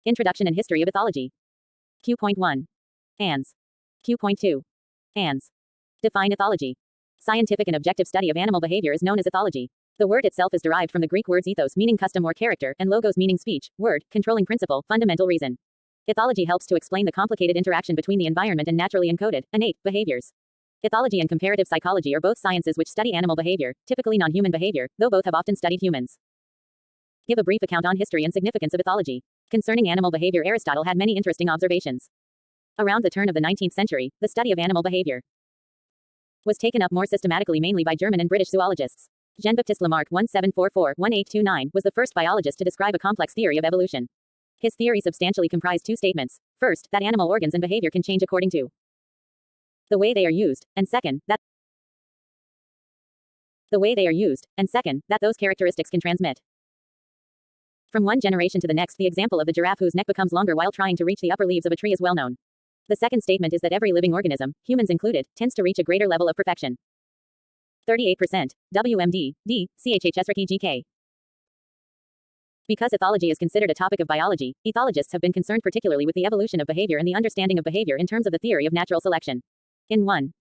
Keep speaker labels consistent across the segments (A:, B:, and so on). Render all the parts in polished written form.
A: Introduction and History of Ethology. Q.1. ANS. Q.2. ANS. Define ethology. Scientific and objective study of animal behavior is known as ethology. The word itself is derived from the Greek words ethos meaning custom or character, and logos meaning speech, word, controlling principle, fundamental reason. Ethology helps to explain the complicated interaction between the environment and naturally encoded, innate, behaviors. Ethology and comparative psychology are both sciences which study animal behavior, typically non-human behavior, though both have often studied humans. Give a brief account on history and significance of ethology. Concerning animal behavior, Aristotle had many interesting observations. Around the turn of the 19th century, the study of animal behavior was taken up more systematically mainly by German and British zoologists. Jean-Baptiste Lamarck 1744-1829 was the first biologist to describe a complex theory of evolution. His theory substantially comprised two statements. First, that animal organs and behavior can change according to the way they are used, and second, that those characteristics can transmit from one generation to the next. The example of the giraffe whose neck becomes longer while trying to reach the upper leaves of a tree is well known. The second statement is that every living organism, humans included, tends to reach a greater level of perfection. 38%. WMD, D, CHHS GK. Because ethology is considered a topic of biology, ethologists have been concerned particularly with the evolution of behavior and the understanding of behavior in terms of the theory of natural selection. In one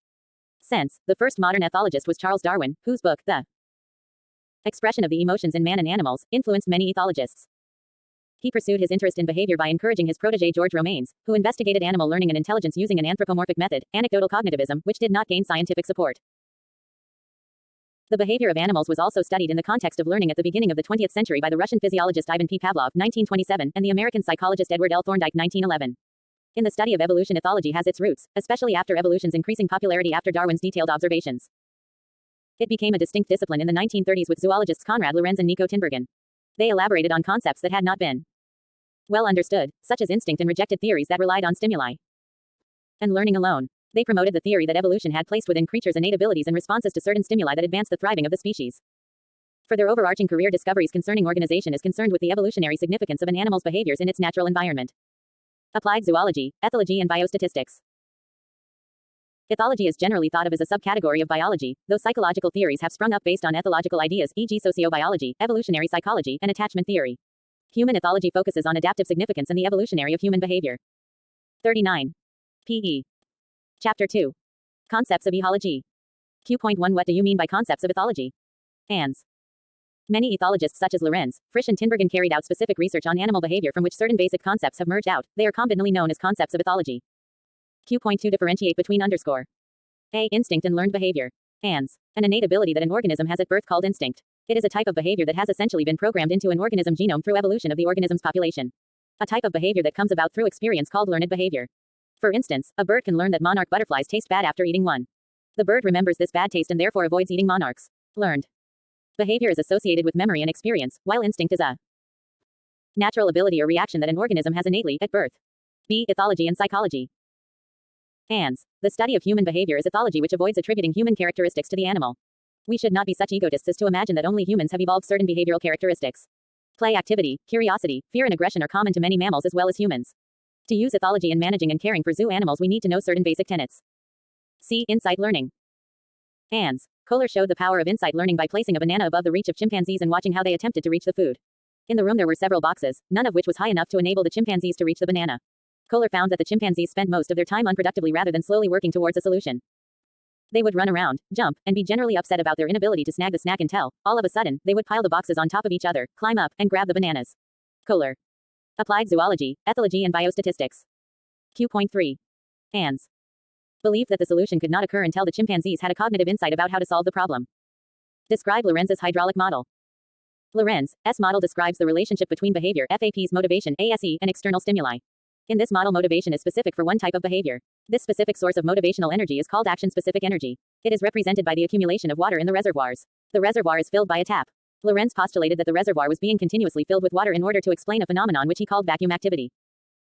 A: sense, the first modern ethologist was Charles Darwin, whose book, The Expression of the Emotions in Man and Animals, influenced many ethologists. He pursued his interest in behavior by encouraging his protege George Romanes, who investigated animal learning and intelligence using an anthropomorphic method, anecdotal cognitivism, which did not gain scientific support. The behavior of animals was also studied in the context of learning at the beginning of the 20th century by the Russian physiologist Ivan P. Pavlov 1927 and the American psychologist Edward L. Thorndike 1911. In the study of evolution, ethology has its roots, especially after evolution's increasing popularity after Darwin's detailed observations. It became a distinct discipline in the 1930s with zoologists Konrad Lorenz and Nico Tinbergen. They elaborated on concepts that had not been well understood, such as instinct, and rejected theories that relied on stimuli and learning alone. They promoted the theory that evolution had placed within creatures innate abilities and responses to certain stimuli that advanced the thriving of the species. For their overarching career, discoveries concerning organization is concerned with the evolutionary significance of an animal's behaviors in its natural environment. Applied zoology, ethology, and biostatistics. Ethology is generally thought of as a subcategory of biology, though psychological theories have sprung up based on ethological ideas, e.g. sociobiology, evolutionary psychology, and attachment theory. Human ethology focuses on adaptive significance and the evolutionary of human behavior. 39. P.E. Chapter 2. Concepts of ethology. Q.1 What do you mean by concepts of ethology? ANS. Many ethologists such as Lorenz, Frisch, and Tinbergen carried out specific research on animal behavior from which certain basic concepts have merged out. They are commonly known as concepts of ethology. Q.2 Differentiate between underscore A. Instinct and learned behavior. ANS. An innate ability that an organism has at birth called instinct. It is a type of behavior that has essentially been programmed into an organism genome through evolution of the organism's population. A type of behavior that comes about through experience called learned behavior. For instance, a bird can learn that monarch butterflies taste bad after eating one. The bird remembers this bad taste and therefore avoids eating monarchs. Learned behavior is associated with memory and experience, while instinct is a natural ability or reaction that an organism has innately at birth. B. Ethology and psychology. ANS. The study of human behavior is ethology, which avoids attributing human characteristics to the animal. We should not be such egotists as to imagine that only humans have evolved certain behavioral characteristics. Play, activity, curiosity, fear, and aggression are common to many mammals as well as humans. To use ethology in managing and caring for zoo animals, we need to know certain basic tenets. C. Insight learning. ANS. Kohler showed the power of insight learning by placing a banana above the reach of chimpanzees and watching how they attempted to reach the food. In the room there were several boxes, none of which was high enough to enable the chimpanzees to reach the banana. Kohler found that the chimpanzees spent most of their time unproductively rather than slowly working towards a solution. They would run around, jump, and be generally upset about their inability to snag the snack until, all of a sudden, they would pile the boxes on top of each other, climb up, and grab the bananas. Kohler. Applied zoology, ethology, and biostatistics. Q.3. ANS. Believed that the solution could not occur until the chimpanzees had a cognitive insight about how to solve the problem. Describe Lorenz's hydraulic model. Lorenz's model describes the relationship between behavior, FAP's motivation, ASE, and external stimuli. In this model, motivation is specific for one type of behavior. This specific source of motivational energy is called action-specific energy. It is represented by the accumulation of water in the reservoirs. The reservoir is filled by a tap. Lorenz postulated that the reservoir was being continuously filled with water in order to explain a phenomenon which he called vacuum activity.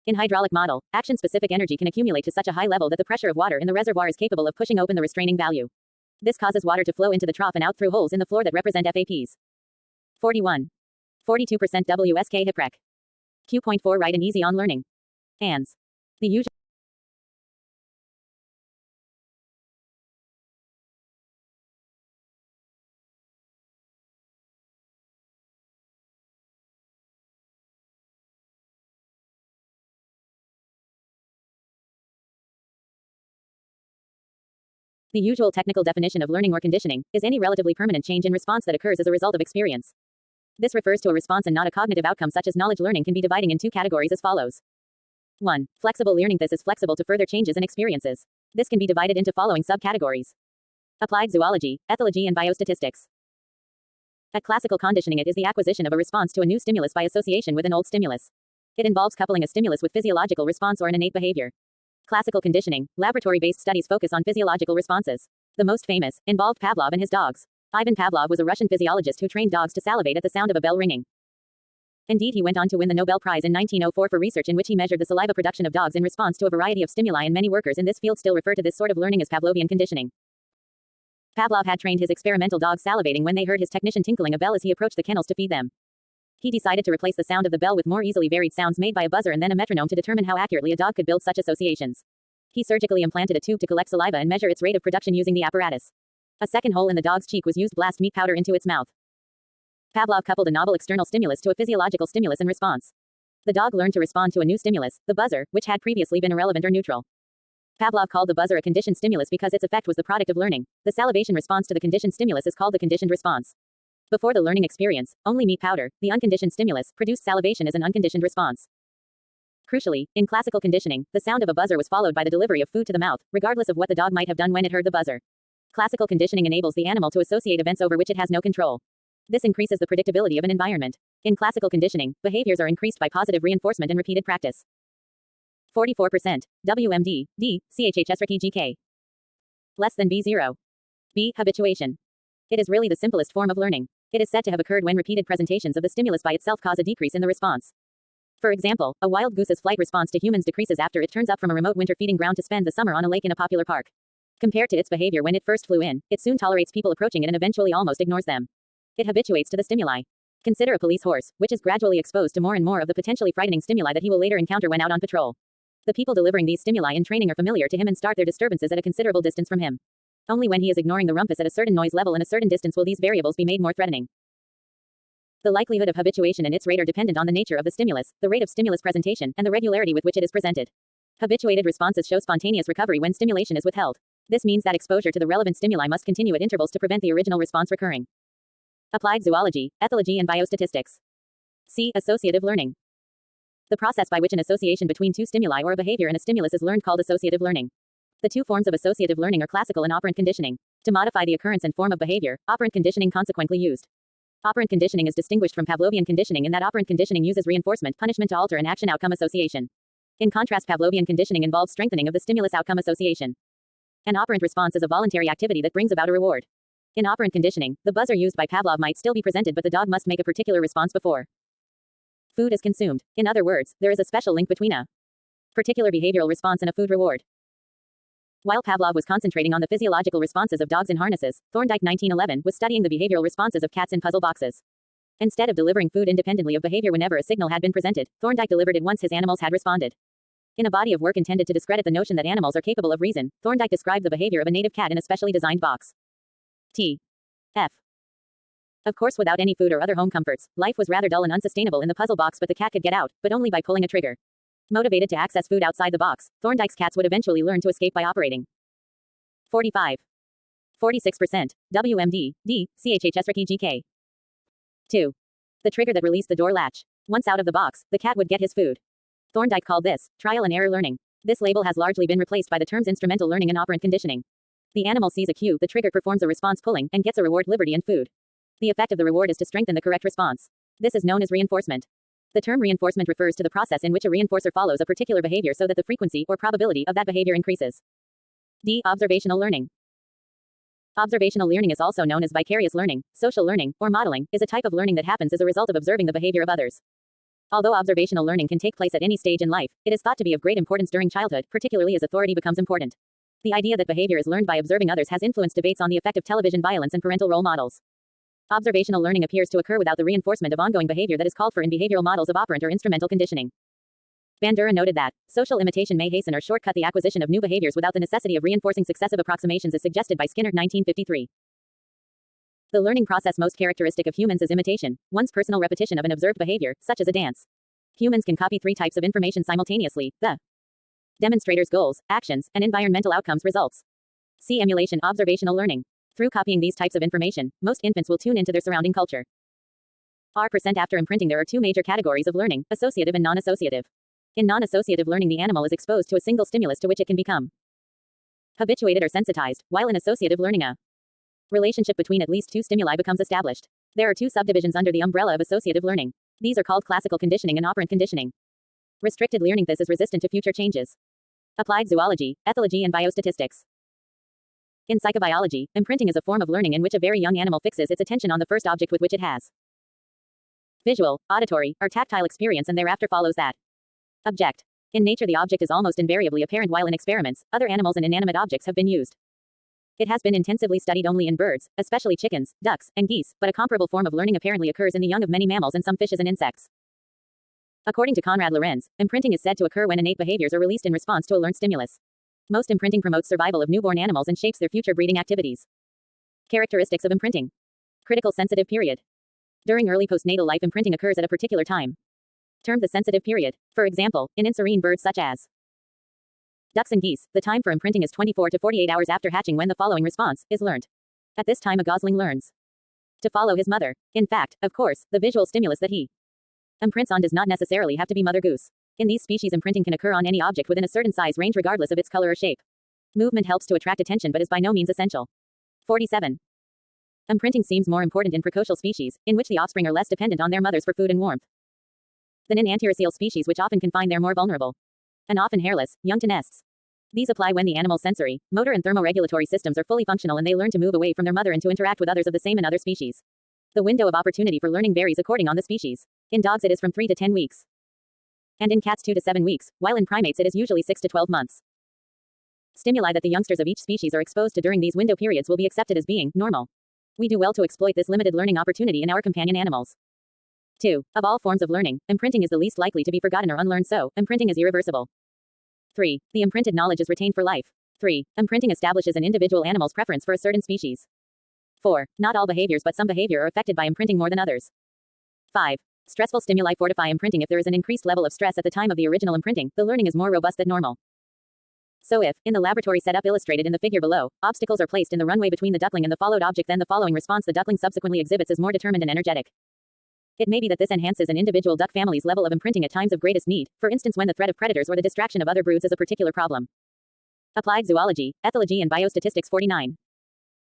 A: In hydraulic model, action-specific energy can accumulate to such a high level that the pressure of water in the reservoir is capable of pushing open the restraining valve. This causes water to flow into the trough and out through holes in the floor that represent FAPs. 41. 42% WSK HIPREC. Q.4 Write and easy on learning. ANS. The usual The usual technical definition of learning or conditioning is any relatively permanent change in response that occurs as a result of experience. This refers to a response and not a cognitive outcome, such as knowledge. Learning can be divided in two categories as follows. 1. Flexible learning. This is flexible to further changes and experiences. This can be divided into following subcategories. Applied zoology, ethology, and biostatistics. At classical conditioning, it is the acquisition of a response to a new stimulus by association with an old stimulus. It involves coupling a stimulus with physiological response or an innate behavior. Classical conditioning, laboratory-based studies focus on physiological responses. The most famous involved Pavlov and his dogs. Ivan Pavlov was a Russian physiologist who trained dogs to salivate at the sound of a bell ringing. Indeed, he went on to win the Nobel Prize in 1904 for research in which he measured the saliva production of dogs in response to a variety of stimuli, and many workers in this field still refer to this sort of learning as Pavlovian conditioning. Pavlov had trained his experimental dogs salivating when they heard his technician tinkling a bell as he approached the kennels to feed them. He decided to replace the sound of the bell with more easily varied sounds made by a buzzer and then a metronome to determine how accurately a dog could build such associations. He surgically implanted a tube to collect saliva and measure its rate of production using the apparatus. A second hole in the dog's cheek was used to blast meat powder into its mouth. Pavlov coupled a novel external stimulus to a physiological stimulus in response. The dog learned to respond to a new stimulus, the buzzer, which had previously been irrelevant or neutral. Pavlov called the buzzer a conditioned stimulus because its effect was the product of learning. The salivation response to the conditioned stimulus is called the conditioned response. Before the learning experience, only meat powder, the unconditioned stimulus, produced salivation as an unconditioned response. Crucially, in classical conditioning, the sound of a buzzer was followed by the delivery of food to the mouth, regardless of what the dog might have done when it heard the buzzer. Classical conditioning enables the animal to associate events over which it has no control. This increases the predictability of an environment. In classical conditioning, behaviors are increased by positive reinforcement and repeated practice. 44%. WMD, D, CHHS GK. Less than B0. B. Habituation. It is really the simplest form of learning. It is said to have occurred when repeated presentations of the stimulus by itself cause a decrease in the response. For example, a wild goose's flight response to humans decreases after it turns up from a remote winter feeding ground to spend the summer on a lake in a popular park. Compared to its behavior when it first flew in, it soon tolerates people approaching it and eventually almost ignores them. It habituates to the stimuli. Consider a police horse, which is gradually exposed to more and more of the potentially frightening stimuli that he will later encounter when out on patrol. The people delivering these stimuli in training are familiar to him and start their disturbances at a considerable distance from him. Only when he is ignoring the rumpus at a certain noise level and a certain distance will these variables be made more threatening. The likelihood of habituation and its rate are dependent on the nature of the stimulus, the rate of stimulus presentation, and the regularity with which it is presented. Habituated responses show spontaneous recovery when stimulation is withheld. This means that exposure to the relevant stimuli must continue at intervals to prevent the original response recurring. Applied zoology, ethology, and biostatistics. C. Associative learning. The process by which an association between two stimuli or a behavior and a stimulus is learned called associative learning. The two forms of associative learning are classical and operant conditioning. To modify the occurrence and form of behavior, operant conditioning consequently used. Operant conditioning is distinguished from Pavlovian conditioning in that operant conditioning uses reinforcement, punishment to alter an action-outcome association. In contrast, Pavlovian conditioning involves strengthening of the stimulus-outcome association. An operant response is a voluntary activity that brings about a reward. In operant conditioning, the buzzer used by Pavlov might still be presented, but the dog must make a particular response before food is consumed. In other words, there is a special link between a particular behavioral response and a food reward. While Pavlov was concentrating on the physiological responses of dogs in harnesses, Thorndike 1911 was studying the behavioral responses of cats in puzzle boxes. Instead of delivering food independently of behavior whenever a signal had been presented, Thorndike delivered it once his animals had responded. In a body of work intended to discredit the notion that animals are capable of reason, Thorndike described the behavior of a native cat in a specially designed box. T. F. Of course, without any food or other home comforts, life was rather dull and unsustainable in the puzzle box, but the cat could get out, but only by pulling a trigger. Motivated to access food outside the box, Thorndike's cats would eventually learn to escape by operating. 45. 46%. WMD, D, CHHS GK. 2. The trigger that released the door latch. Once out of the box, the cat would get his food. Thorndike called this trial and error learning. This label has largely been replaced by the terms instrumental learning and operant conditioning. The animal sees a cue, the trigger performs a response pulling, and gets a reward, liberty, and food. The effect of the reward is to strengthen the correct response. This is known as reinforcement. The term reinforcement refers to the process in which a reinforcer follows a particular behavior so that the frequency or probability of that behavior increases. D. Observational learning. Observational learning is also known as vicarious learning, social learning, or modeling, is a type of learning that happens as a result of observing the behavior of others. Although observational learning can take place at any stage in life, it is thought to be of great importance during childhood, particularly as authority becomes important. The idea that behavior is learned by observing others has influenced debates on the effect of television violence and parental role models. Observational learning appears to occur without the reinforcement of ongoing behavior that is called for in behavioral models of operant or instrumental conditioning. Bandura noted that social imitation may hasten or shortcut the acquisition of new behaviors without the necessity of reinforcing successive approximations as suggested by Skinner 1953. The learning process most characteristic of humans is imitation, one's personal repetition of an observed behavior, such as a dance. Humans can copy three types of information simultaneously: the demonstrator's goals, actions, and environmental outcomes results. C. Emulation, observational learning. Through copying these types of information, most infants will tune into their surrounding culture. R% after imprinting, there are two major categories of learning, associative and non-associative. In non-associative learning, the animal is exposed to a single stimulus to which it can become habituated or sensitized, while in associative learning a relationship between at least two stimuli becomes established. There are two subdivisions under the umbrella of associative learning. These are called classical conditioning and operant conditioning. Restricted learning. This is resistant to future changes. Applied zoology, ethology, and biostatistics. In psychobiology, imprinting is a form of learning in which a very young animal fixes its attention on the first object with which it has visual, auditory, or tactile experience and thereafter follows that object. In nature, the object is almost invariably apparent, while in experiments, other animals and inanimate objects have been used. It has been intensively studied only in birds, especially chickens, ducks, and geese, but a comparable form of learning apparently occurs in the young of many mammals and some fishes and insects. According to Konrad Lorenz, imprinting is said to occur when innate behaviors are released in response to a learned stimulus. Most imprinting promotes survival of newborn animals and shapes their future breeding activities. Characteristics of imprinting. Critical sensitive period. During early postnatal life, imprinting occurs at a particular time, termed the sensitive period. For example, in inserine birds such as ducks and geese, the time for imprinting is 24 to 48 hours after hatching, when the following response is learned. At this time, a gosling learns to follow his mother. In fact, of course, the visual stimulus that he imprints on does not necessarily have to be mother goose. In these species, imprinting can occur on any object within a certain size range regardless of its color or shape. Movement helps to attract attention but is by no means essential. 47. Imprinting seems more important in precocial species, in which the offspring are less dependent on their mothers for food and warmth, than in anteroceal species, which often confined their more vulnerable and often hairless young to nests. These apply when the animal's sensory, motor, and thermoregulatory systems are fully functional and they learn to move away from their mother and to interact with others of the same in other species. The window of opportunity for learning varies according on the species. In dogs it is from 3 to 10 weeks. And in cats 2 to 7 weeks, while in primates it is usually 6 to 12 months. Stimuli that the youngsters of each species are exposed to during these window periods will be accepted as being normal. We do well to exploit this limited learning opportunity in our companion animals. 2. Of all forms of learning, imprinting is the least likely to be forgotten or unlearned, so imprinting is irreversible. 3. The imprinted knowledge is retained for life. 3. Imprinting establishes an individual animal's preference for a certain species. 4. Not all behaviors but some behavior are affected by imprinting more than others. 5. Stressful stimuli fortify imprinting. If there is an increased level of stress at the time of the original imprinting, the learning is more robust than normal. So if, in the laboratory setup illustrated in the figure below, obstacles are placed in the runway between the duckling and the followed object, then the following response the duckling subsequently exhibits is more determined and energetic. It may be that this enhances an individual duck family's level of imprinting at times of greatest need, for instance when the threat of predators or the distraction of other broods is a particular problem. Applied zoology, ethology, and biostatistics. 49.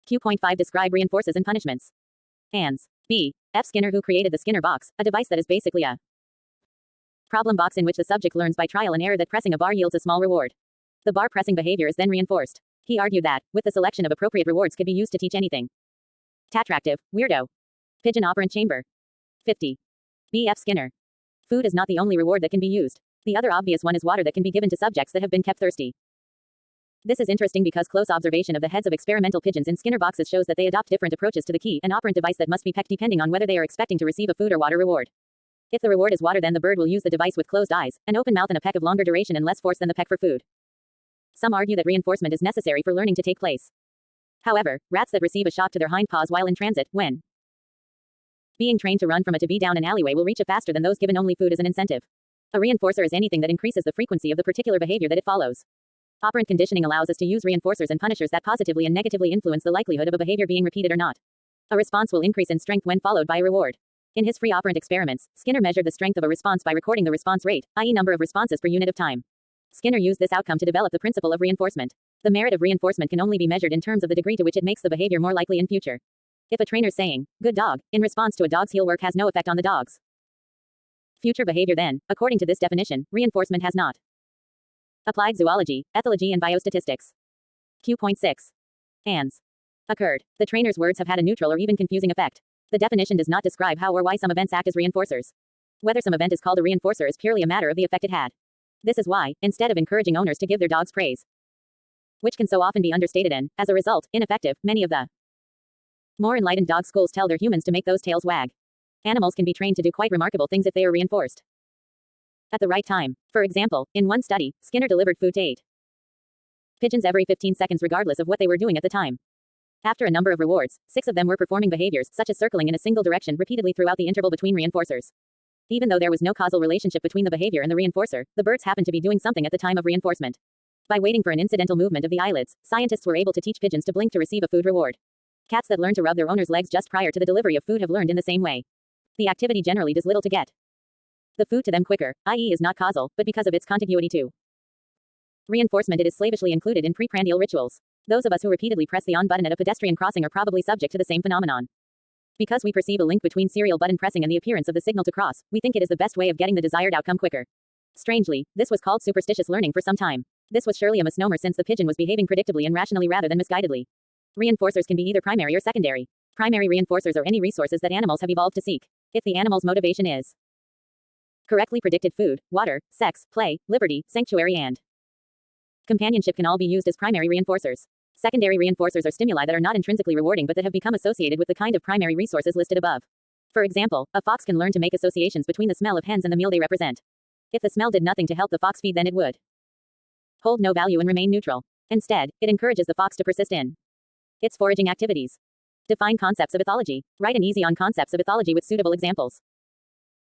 A: Q.5 Describe reinforces and punishments. Ans. B. F. Skinner, who created the Skinner box, a device that is basically a problem box in which the subject learns by trial and error that pressing a bar yields a small reward. The bar pressing behavior is then reinforced. He argued that, with the selection of appropriate rewards, could be used to teach anything. Tattractive, weirdo. Pigeon operant chamber. 50. B. F. Skinner. Food is not the only reward that can be used. The other obvious one is water that can be given to subjects that have been kept thirsty. This is interesting because close observation of the heads of experimental pigeons in Skinner boxes shows that they adopt different approaches to the key and operant device that must be pecked depending on whether they are expecting to receive a food or water reward. If the reward is water, then the bird will use the device with closed eyes, an open mouth, and a peck of longer duration and less force than the peck for food. Some argue that reinforcement is necessary for learning to take place. However, rats that receive a shock to their hind paws while in transit, when being trained to run from a to be down an alleyway, will reach it faster than those given only food as an incentive. A reinforcer is anything that increases the frequency of the particular behavior that it follows. Operant conditioning allows us to use reinforcers and punishers that positively and negatively influence the likelihood of a behavior being repeated or not. A response will increase in strength when followed by a reward. In his free operant experiments, Skinner measured the strength of a response by recording the response rate, i.e. number of responses per unit of time. Skinner used this outcome to develop the principle of reinforcement. The merit of reinforcement can only be measured in terms of the degree to which it makes the behavior more likely in future. If a trainer's saying, "Good dog," in response to a dog's heel work has no effect on the dog's future behavior, then, according to this definition, reinforcement has not. Applied zoology, ethology, and biostatistics. Q.6. Ans. Occurred. The trainer's words have had a neutral or even confusing effect. The definition does not describe how or why some events act as reinforcers. Whether some event is called a reinforcer is purely a matter of the effect it had. This is why, instead of encouraging owners to give their dogs praise, which can so often be understated and, as a result, ineffective, many of the more enlightened dog schools tell their humans to make those tails wag. Animals can be trained to do quite remarkable things if they are reinforced at the right time. For example, in one study, Skinner delivered food to 8 pigeons every 15 seconds regardless of what they were doing at the time. After a number of rewards, 6 of them were performing behaviors such as circling in a single direction repeatedly throughout the interval between reinforcers. Even though there was no causal relationship between the behavior and the reinforcer, the birds happened to be doing something at the time of reinforcement. By waiting for an incidental movement of the eyelids, scientists were able to teach pigeons to blink to receive a food reward. Cats that learn to rub their owner's legs just prior to the delivery of food have learned in the same way. The activity generally does little to get the food to them quicker, i.e. is not causal, but because of its contiguity to reinforcement it is slavishly included in preprandial rituals. Those of us who repeatedly press the on button at a pedestrian crossing are probably subject to the same phenomenon. Because we perceive a link between serial button pressing and the appearance of the signal to cross, we think it is the best way of getting the desired outcome quicker. Strangely, this was called superstitious learning for some time. This was surely a misnomer since the pigeon was behaving predictably and rationally rather than misguidedly. Reinforcers can be either primary or secondary. Primary reinforcers are any resources that animals have evolved to seek. If the animal's motivation is correctly predicted food, water, sex, play, liberty, sanctuary and companionship can all be used as primary reinforcers. Secondary reinforcers are stimuli that are not intrinsically rewarding but that have become associated with the kind of primary resources listed above. For example, a fox can learn to make associations between the smell of hens and the meal they represent. If the smell did nothing to help the fox feed, then it would hold no value and remain neutral. Instead, it encourages the fox to persist in its foraging activities. Define concepts of ethology. Write an easy on concepts of ethology with suitable examples.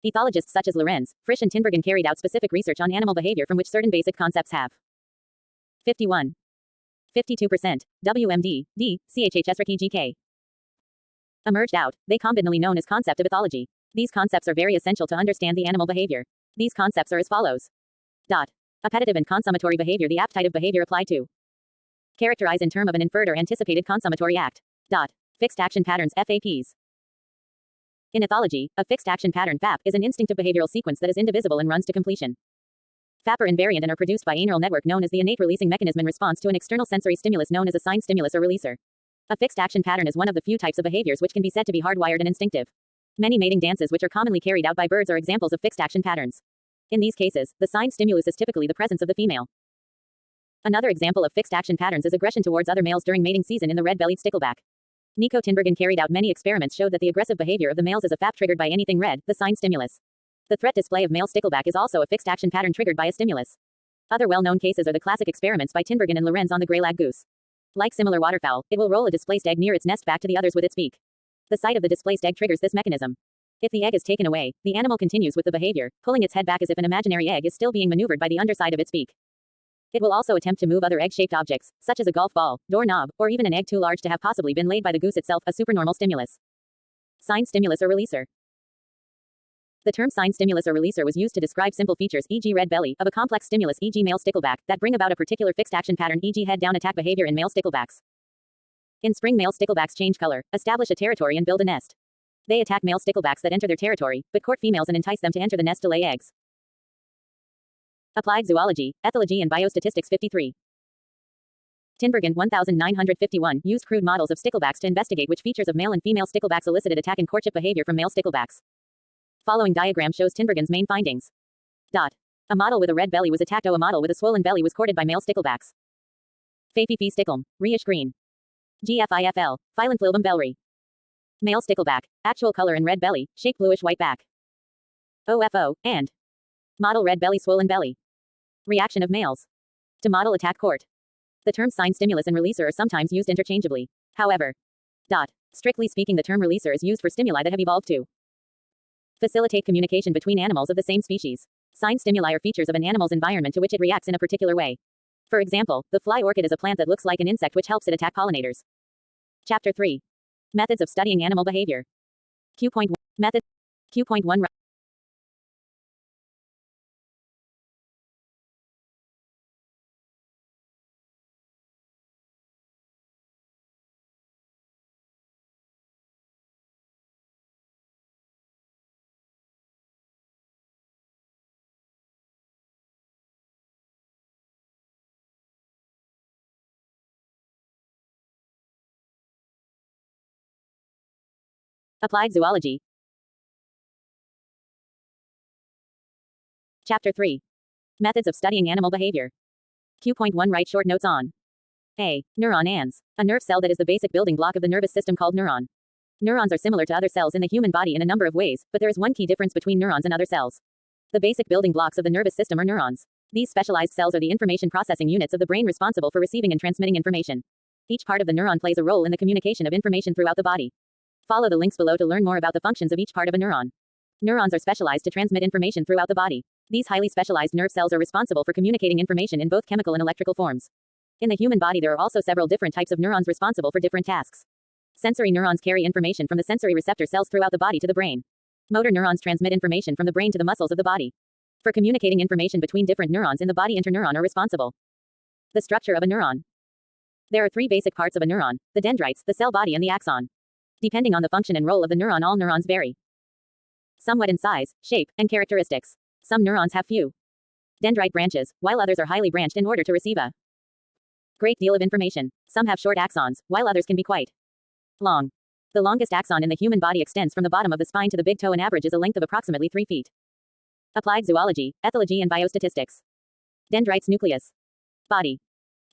A: Ethologists such as Lorenz, Frisch and Tinbergen carried out specific research on animal behavior from which certain basic concepts have 51. 52%. WMD, D, CHHS GK. Emerged out. They combinedly known as concept of ethology. These concepts are very essential to understand the animal behavior. These concepts are as follows. Appetitive and consummatory behavior. The appetitive behavior applied to characterize in term of an inferred or anticipated consummatory act. Fixed action patterns FAPs. In ethology, a fixed action pattern FAP is an instinctive behavioral sequence that is indivisible and runs to completion. FAP are invariant and are produced by a neural network known as the innate releasing mechanism in response to an external sensory stimulus known as a sign stimulus or releaser. A fixed action pattern is one of the few types of behaviors which can be said to be hardwired and instinctive. Many mating dances which are commonly carried out by birds are examples of fixed action patterns. In these cases, the sign stimulus is typically the presence of the female. Another example of fixed action patterns is aggression towards other males during mating season in the red-bellied stickleback. Nico Tinbergen carried out many experiments showed that the aggressive behavior of the males is a FAP triggered by anything red, the sign stimulus. The threat display of male stickleback is also a fixed action pattern triggered by a stimulus. Other well-known cases are the classic experiments by Tinbergen and Lorenz on the gray lag goose. Like similar waterfowl, it will roll a displaced egg near its nest back to the others with its beak. The sight of the displaced egg triggers this mechanism. If the egg is taken away, the animal continues with the behavior, pulling its head back as if an imaginary egg is still being maneuvered by the underside of its beak. It will also attempt to move other egg-shaped objects, such as a golf ball, doorknob, or even an egg too large to have possibly been laid by the goose itself, a supernormal stimulus. Sign stimulus or releaser. The term sign stimulus or releaser was used to describe simple features, e.g. red belly, of a complex stimulus, e.g. male stickleback, that bring about a particular fixed action pattern, e.g. head-down attack behavior in male sticklebacks. In spring, male sticklebacks change color, establish a territory and build a nest. They attack male sticklebacks that enter their territory, but court females and entice them to enter the nest to lay eggs. Applied Zoology, Ethology and Biostatistics 53. Tinbergen 1951 used crude models of sticklebacks to investigate which features of male and female sticklebacks elicited attack and courtship behavior from male sticklebacks. Following diagram shows Tinbergen's main findings. A model with a red belly was attacked. A model with a swollen belly was courted by male sticklebacks. Fafifi sticklem, reish green. GFIFL, Phylanthilbum bellry. Male stickleback, actual color and red belly, shape bluish white back. OFO, and model red belly swollen belly. Reaction of males to model attack court. The terms sign stimulus and releaser are sometimes used interchangeably. However, strictly speaking, the term releaser is used for stimuli that have evolved to facilitate communication between animals of the same species. Sign stimuli are features of an animal's environment to which it reacts in a particular way. For example, the fly orchid is a plant that looks like an insect which helps it attack pollinators. Chapter 3. Methods of studying animal behavior. Q.1 Method. Q.1 Applied Zoology. Chapter 3. Methods of studying animal behavior. Q.1 Write short notes on A. Neuron ANS. A nerve cell that is the basic building block of the nervous system called neuron. Neurons are similar to other cells in the human body in a number of ways, but there is one key difference between neurons and other cells. The basic building blocks of the nervous system are neurons. These specialized cells are the information processing units of the brain responsible for receiving and transmitting information. Each part of the neuron plays a role in the communication of information throughout the body. Follow the links below to learn more about the functions of each part of a neuron. Neurons are specialized to transmit information throughout the body. These highly specialized nerve cells are responsible for communicating information in both chemical and electrical forms. In the human body, there are also several different types of neurons responsible for different tasks. Sensory neurons carry information from the sensory receptor cells throughout the body to the brain. Motor neurons transmit information from the brain to the muscles of the body. For communicating information between different neurons in the body, interneuron are responsible. The structure of a neuron. There are three basic parts of a neuron: the dendrites, the cell body, and the axon. Depending on the function and role of the neuron, all neurons vary somewhat in size, shape, and characteristics. Some neurons have few dendrite branches, while others are highly branched in order to receive a great deal of information. Some have short axons, while others can be quite long. The longest axon in the human body extends from the bottom of the spine to the big toe and averages a length of approximately 3 feet. Applied zoology, ethology, and biostatistics. Dendrites, nucleus. Body.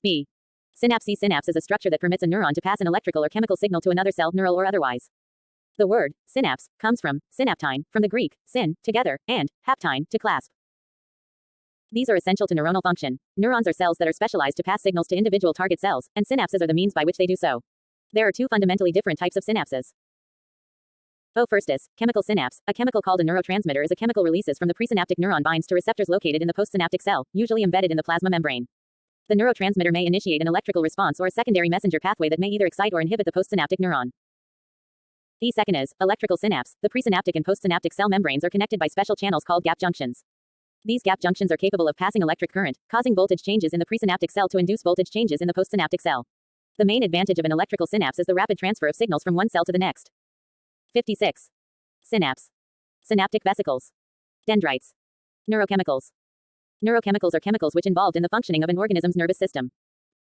A: B. Synapse. Synapse is a structure that permits a neuron to pass an electrical or chemical signal to another cell, neural or otherwise. The word synapse comes from synaptine, from the Greek syn, together, and haptine, to clasp. These are essential to neuronal function. Neurons are cells that are specialized to pass signals to individual target cells, and synapses are the means by which they do so. There are two fundamentally different types of synapses. First is chemical synapse. A chemical called a neurotransmitter is a chemical releases from the presynaptic neuron, binds to receptors located in the postsynaptic cell, usually embedded in the plasma membrane. The neurotransmitter may initiate an electrical response or a secondary messenger pathway that may either excite or inhibit the postsynaptic neuron. The second is electrical synapse. The presynaptic and postsynaptic cell membranes are connected by special channels called gap junctions. These gap junctions are capable of passing electric current, causing voltage changes in the presynaptic cell to induce voltage changes in the postsynaptic cell. The main advantage of an electrical synapse is the rapid transfer of signals from one cell to the next. 56. Synapse. Synaptic vesicles. Dendrites. Neurochemicals. Neurochemicals are chemicals which involved in the functioning of an organism's nervous system.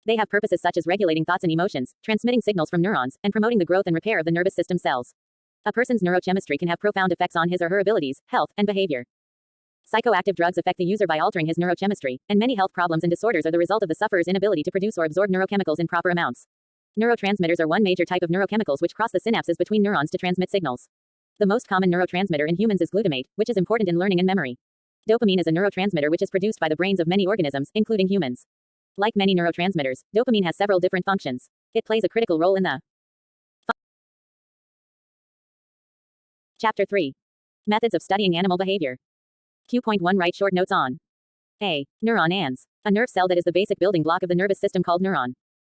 A: They have purposes such as regulating thoughts and emotions, transmitting signals from neurons, and promoting the growth and repair of the nervous system cells. A person's neurochemistry can have profound effects on his or her abilities, health, and behavior. Psychoactive drugs affect the user by altering his neurochemistry, and many health problems and disorders are the result of the sufferer's inability to produce or absorb neurochemicals in proper amounts. Neurotransmitters are one major type of neurochemicals which cross the synapses between neurons to transmit signals. The most common neurotransmitter in humans is glutamate, which is important in learning and memory. Dopamine is a neurotransmitter which is produced by the brains of many organisms, including humans. Like many neurotransmitters, dopamine has several different functions. It plays a critical role in the Chapter 3. Methods of studying animal behavior. Q.1 Write short notes on A. Neuron ans. A nerve cell that is the basic building block of the nervous system called neuron.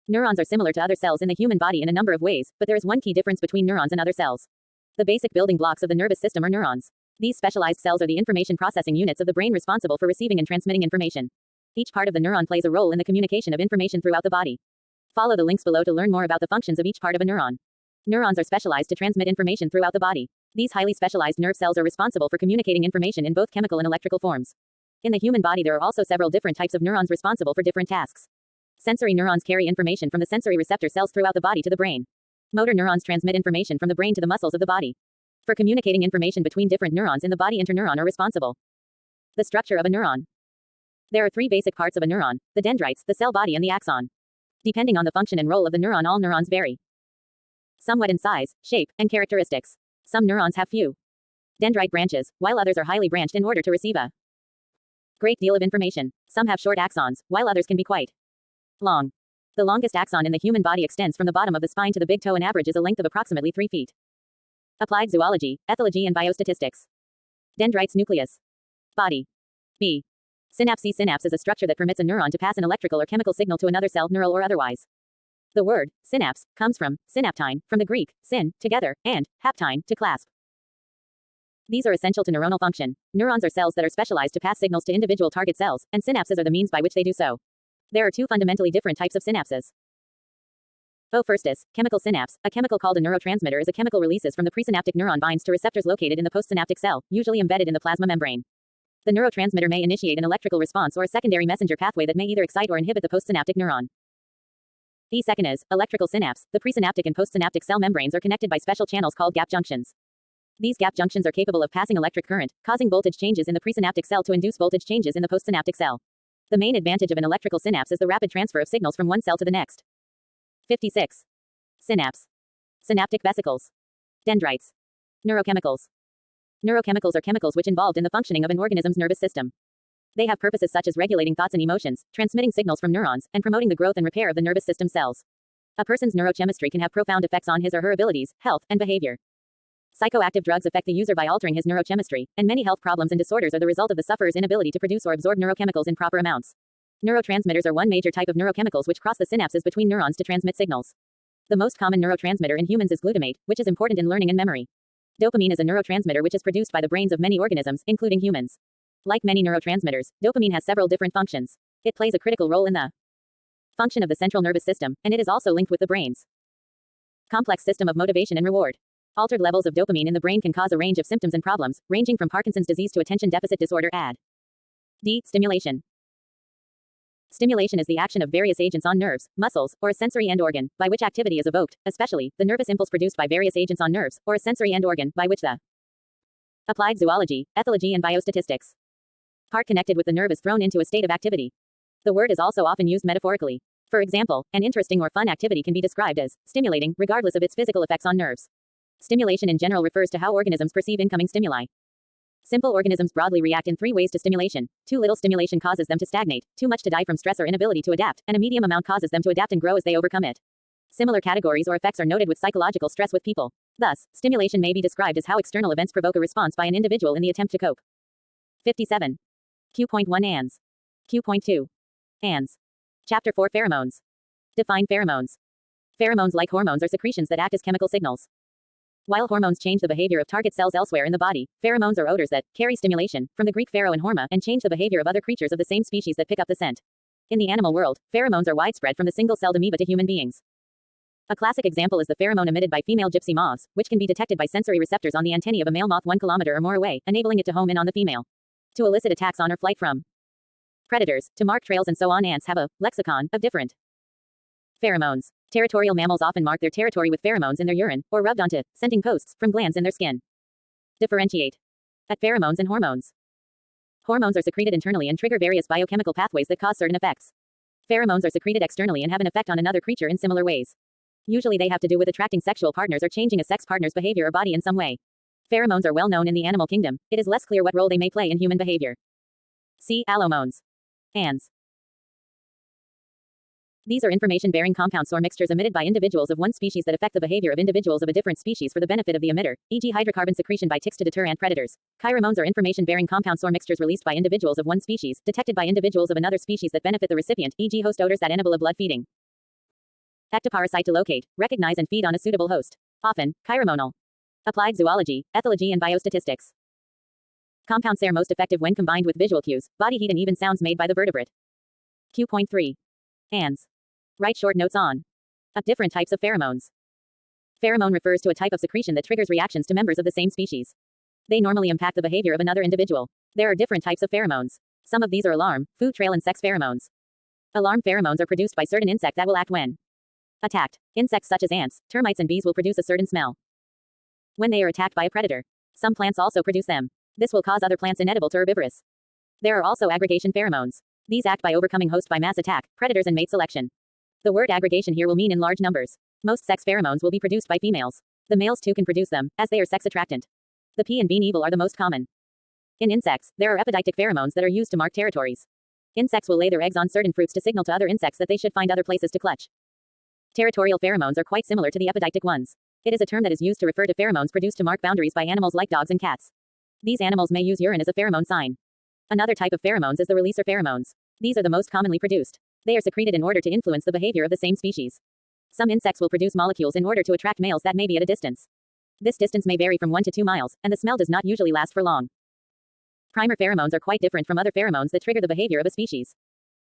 A: Neurons are similar to other cells in the human body in a number of ways, but there is one key difference between neurons and other cells. The basic building blocks of the nervous system are neurons. These specialized cells are the information processing units of the brain responsible for receiving and transmitting information. Each part of the neuron plays a role in the communication of information throughout the body. Follow the links below to learn more about the functions of each part of a neuron. Neurons are specialized to transmit information throughout the body. These highly specialized nerve cells are responsible for communicating information in both chemical and electrical forms. In the human body, there are also several different types of neurons responsible for different tasks. Sensory neurons carry information from the sensory receptor cells throughout the body to the brain. Motor neurons transmit information from the brain to the muscles of the body. For communicating information between different neurons in the body, interneuron are responsible. The structure of a neuron. There are three basic parts of a neuron: the dendrites, the cell body, and the axon. Depending on the function and role of the neuron, all neurons vary somewhat in size, shape, and characteristics. Some neurons have few dendrite branches, while others are highly branched in order to receive a great deal of information. Some have short axons, while others can be quite long. The longest axon in the human body extends from the bottom of the spine to the big toe and averages a length of approximately 3 feet. Applied zoology, ethology, and biostatistics. Dendrites, nucleus. Body. B. Synapse. Synapse is a structure that permits a neuron to pass an electrical or chemical signal to another cell, neural or otherwise. The word synapse comes from synaptine, from the Greek syn, together, and haptine, to clasp. These are essential to neuronal function. Neurons are cells that are specialized to pass signals to individual target cells, and synapses are the means by which they do so. There are two fundamentally different types of synapses. First is chemical synapse. A chemical called a neurotransmitter is a chemical releases from the presynaptic neuron, binds to receptors located in the postsynaptic cell, usually embedded in the plasma membrane. The neurotransmitter may initiate an electrical response or a secondary messenger pathway that may either excite or inhibit the postsynaptic neuron. The second is electrical synapse. The presynaptic and postsynaptic cell membranes are connected by special channels called gap junctions. These gap junctions are capable of passing electric current, causing voltage changes in the presynaptic cell to induce voltage changes in the postsynaptic cell. The main advantage of an electrical synapse is the rapid transfer of signals from one cell to the next. 56. Synapse. Synaptic vesicles. Dendrites. Neurochemicals. Neurochemicals are chemicals which involved in the functioning of an organism's nervous system. They have purposes such as regulating thoughts and emotions, transmitting signals from neurons, and promoting the growth and repair of the nervous system cells. A person's neurochemistry can have profound effects on his or her abilities, health, and behavior. Psychoactive drugs affect the user by altering his neurochemistry, and many health problems and disorders are the result of the sufferer's inability to produce or absorb neurochemicals in proper amounts. Neurotransmitters are one major type of neurochemicals which cross the synapses between neurons to transmit signals. The most common neurotransmitter in humans is glutamate, which is important in learning and memory. Dopamine is a neurotransmitter which is produced by the brains of many organisms, including humans. Like many neurotransmitters, dopamine has several different functions. It plays a critical role in the function of the central nervous system, and it is also linked with the brain's complex system of motivation and reward. Altered levels of dopamine in the brain can cause a range of symptoms and problems, ranging from Parkinson's disease to attention deficit disorder. D. Stimulation. Stimulation is the action of various agents on nerves, muscles, or a sensory end organ, by which activity is evoked, especially, the nervous impulse produced by various agents on nerves, or a sensory end organ, by which the applied zoology, ethology and biostatistics part connected with the nerve is thrown into a state of activity. The word is also often used metaphorically. For example, an interesting or fun activity can be described as stimulating, regardless of its physical effects on nerves. Stimulation in general refers to how organisms perceive incoming stimuli. Simple organisms broadly react in three ways to stimulation. Too little stimulation causes them to stagnate, too much to die from stress or inability to adapt, and a medium amount causes them to adapt and grow as they overcome it. Similar categories or effects are noted with psychological stress with people. Thus, stimulation may be described as how external events provoke a response by an individual in the attempt to cope. 57. Q.1 ANS. Q.2. ANS. Chapter 4 Pheromones. Define pheromones. Pheromones, like hormones, are secretions that act as chemical signals. While hormones change the behavior of target cells elsewhere in the body, pheromones are odors that carry stimulation, from the Greek phero and horma, and change the behavior of other creatures of the same species that pick up the scent. In the animal world, pheromones are widespread from the single-celled amoeba to human beings. A classic example is the pheromone emitted by female gypsy moths, which can be detected by sensory receptors on the antennae of a male moth 1 kilometer or more away, enabling it to home in on the female. To elicit attacks on or flight from predators, to mark trails and so on. Ants have a lexicon of different pheromones. Territorial mammals often mark their territory with pheromones in their urine, or rubbed onto scenting posts from glands in their skin. Differentiate at pheromones and hormones. Hormones are secreted internally and trigger various biochemical pathways that cause certain effects. Pheromones are secreted externally and have an effect on another creature in similar ways. Usually they have to do with attracting sexual partners or changing a sex partner's behavior or body in some way. Pheromones are well known in the animal kingdom. It is less clear what role they may play in human behavior. See allomones. ANS. These are information-bearing compounds or mixtures emitted by individuals of one species that affect the behavior of individuals of a different species for the benefit of the emitter, e.g. hydrocarbon secretion by ticks to deter ant predators. Chiromones are information-bearing compounds or mixtures released by individuals of one species, detected by individuals of another species that benefit the recipient, e.g. host odors that enable a blood feeding ectoparasite to locate, recognize and feed on a suitable host. Often, chiromonal. Applied zoology, ethology and biostatistics. Compounds are most effective when combined with visual cues, body heat and even sounds made by the vertebrate. Q.3. ANS. Write short notes on different types of pheromones. Pheromone refers to a type of secretion that triggers reactions to members of the same species. They normally impact the behavior of another individual. There are different types of pheromones. Some of these are alarm, food trail and sex pheromones. Alarm pheromones are produced by certain insects that will act when attacked. Insects such as ants, termites and bees will produce a certain smell when they are attacked by a predator. Some plants also produce them. This will cause other plants inedible to herbivorous. There are also aggregation pheromones. These act by overcoming host by mass attack, predators and mate selection. The word aggregation here will mean in large numbers. Most sex pheromones will be produced by females. The males too can produce them, as they are sex attractant. The pea and bean evil are the most common. In insects, there are epidictic pheromones that are used to mark territories. Insects will lay their eggs on certain fruits to signal to other insects that they should find other places to clutch. Territorial pheromones are quite similar to the epidictic ones. It is a term that is used to refer to pheromones produced to mark boundaries by animals like dogs and cats. These animals may use urine as a pheromone sign. Another type of pheromones is the releaser pheromones. These are the most commonly produced. They are secreted in order to influence the behavior of the same species. Some insects will produce molecules in order to attract males that may be at a distance. This distance may vary from 1 to 2 miles, and the smell does not usually last for long. Primer pheromones are quite different from other pheromones that trigger the behavior of a species.